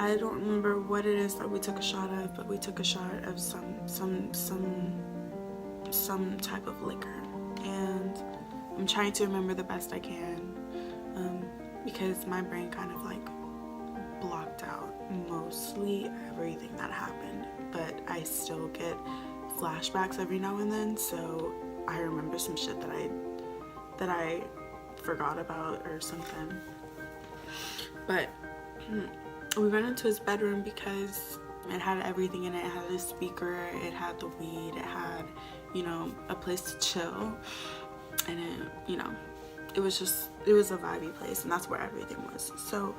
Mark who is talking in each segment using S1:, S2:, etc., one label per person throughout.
S1: I don't remember what it is that we took a shot of, but we took a shot of some type of liquor, and I'm trying to remember the best I can, because my brain kind of like blocked out mostly everything that happened, but I still get flashbacks every now and then, so I remember some shit that I forgot about or something. But we went into his bedroom because it had everything in it. It had a speaker, it had the weed, it had, you know, a place to chill, and it, you know, it was a vibey place, and that's where everything was. So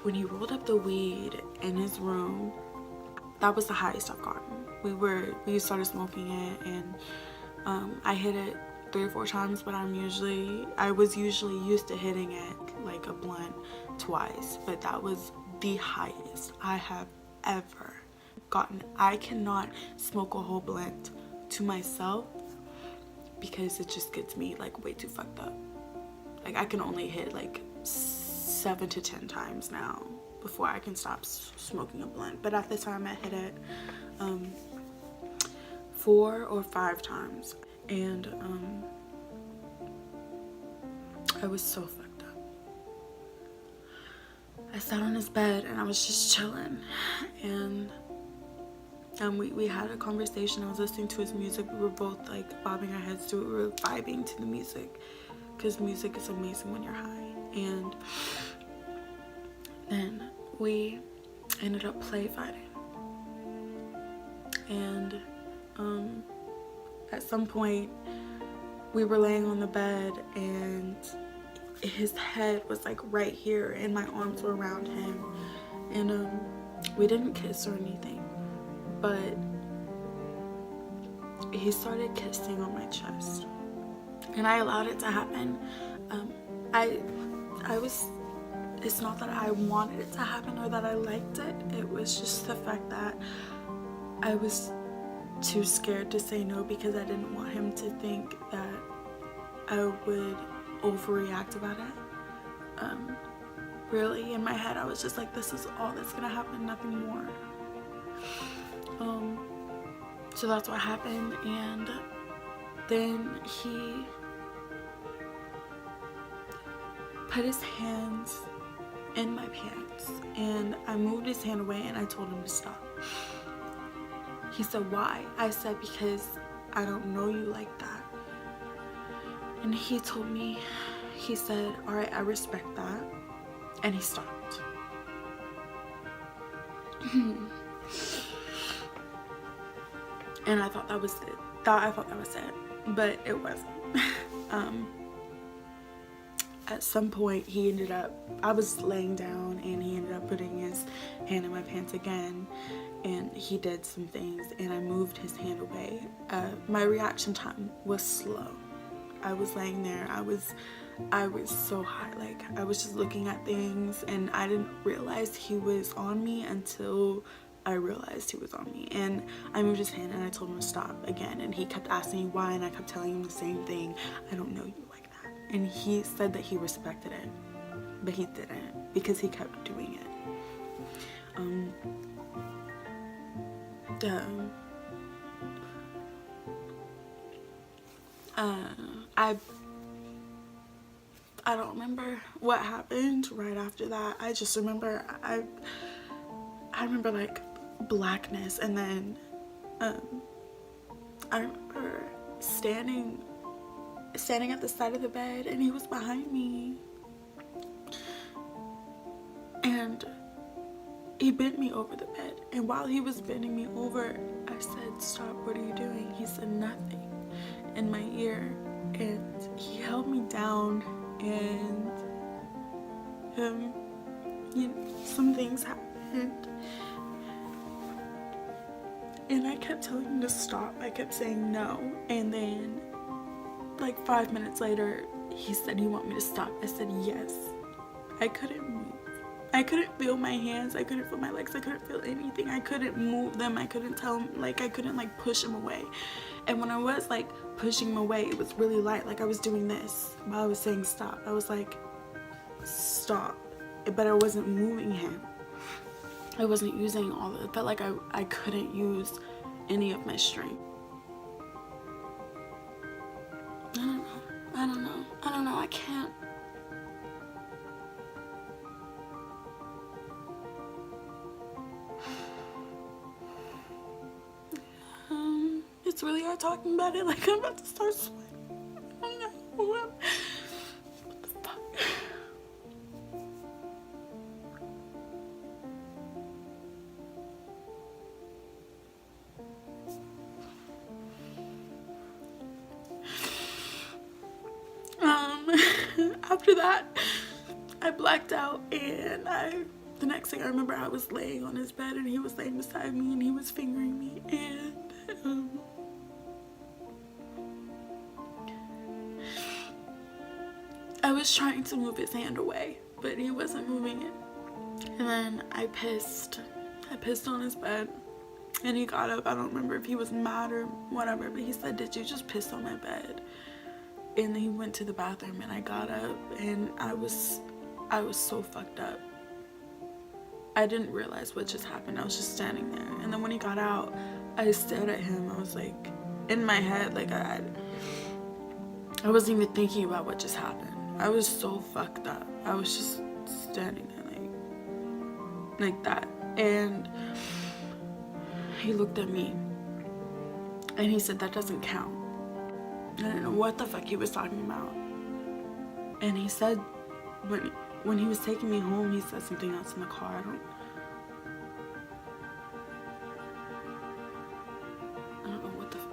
S1: when he rolled up the weed in his room, that was the highest I've gotten. We started smoking it, and I hit it 3 or 4 times, but I was usually used to hitting it like a blunt twice, but that was the highest I have ever gotten. I cannot smoke a whole blunt to myself because it just gets me like way too fucked up. Like I can only hit like 7 to 10 times now before I can stop smoking a blunt, but at the time I hit it 4 or 5 times, and I was so fucked up. I sat on his bed and I was just chilling, and we had a conversation. I was listening to his music. We were both like bobbing our heads to it. We were vibing to the music because music is amazing when you're high. And then we ended up play fighting, and at some point we were laying on the bed and his head was like right here and my arms were around him, and we didn't kiss or anything, but he started kissing on my chest, and I allowed it to happen. It's not that I wanted it to happen or that I liked it. It was just the fact that I was too scared to say no because I didn't want him to think that I would overreact about it. Really, in my head, I was just like, this is all that's gonna happen, nothing more. So that's what happened, and then he put his hands in my pants, and I moved his hand away and I told him to stop. He said, why? I said, because I don't know you like that. And he told me, he said, all right, I respect that. And he stopped. And I thought that was it. I thought that was it, but it wasn't. At some point he ended up, I was laying down and he ended up putting his hand in my pants again, and he did some things and I moved his hand away. My reaction time was slow. I was laying there, I was so high, like I was just looking at things, and I didn't realize he was on me until I realized he was on me. And I moved his hand and I told him to stop again, and he kept asking me why, and I kept telling him the same thing, I don't know you like that. And he said that he respected it, but he didn't, because he kept doing it. I don't remember what happened right after that. I just remember I remember like blackness, and then I remember standing at the side of the bed, and he was behind me, and he bent me over the bed, and while he was bending me over, I said, stop, what are you doing? He said nothing in my ear, and he held me down, and you know, some things happened, and I kept telling him to stop. I kept saying no, and then like 5 minutes later he said he wanted me to stop. I said yes. I couldn't move. I couldn't feel my hands, I couldn't feel my legs, I couldn't feel anything. I couldn't move them, I couldn't tell him, like I couldn't like push him away. And when I was like pushing him away, it was really light, like I was doing this while I was saying stop. I was like, stop, but I wasn't moving him. I wasn't using all of it. It felt like I couldn't use any of my strength. I don't know, I can't. It's really hard talking about it, like I'm about to start sweating. I don't know. What the fuck? After that, I blacked out, and the next thing I remember, I was laying on his bed, and he was laying beside me, and he was fingering me, and I was trying to move his hand away, but he wasn't moving it. And then I pissed on his bed, and he got up. I don't remember if he was mad or whatever, but he said, "Did you just piss on my bed?" And then he went to the bathroom, and I got up, and I was so fucked up. I didn't realize what just happened. I was just standing there, and then when he got out, I stared at him. I was like, in my head, like I wasn't even thinking about what just happened. I was so fucked up. I was just standing there like that. And he looked at me, and he said, "That doesn't count." I didn't know what the fuck he was talking about. And he said, when he was taking me home, he said something else in the car.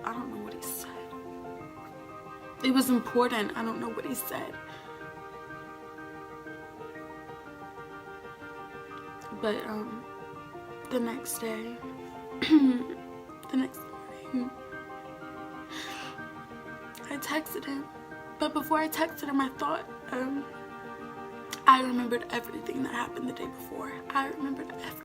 S1: I don't know what he said. It was important. I don't know what he said. But the next day, the next morning, I texted him. But before I texted him, I thought, I remembered everything that happened the day before. I remembered everything.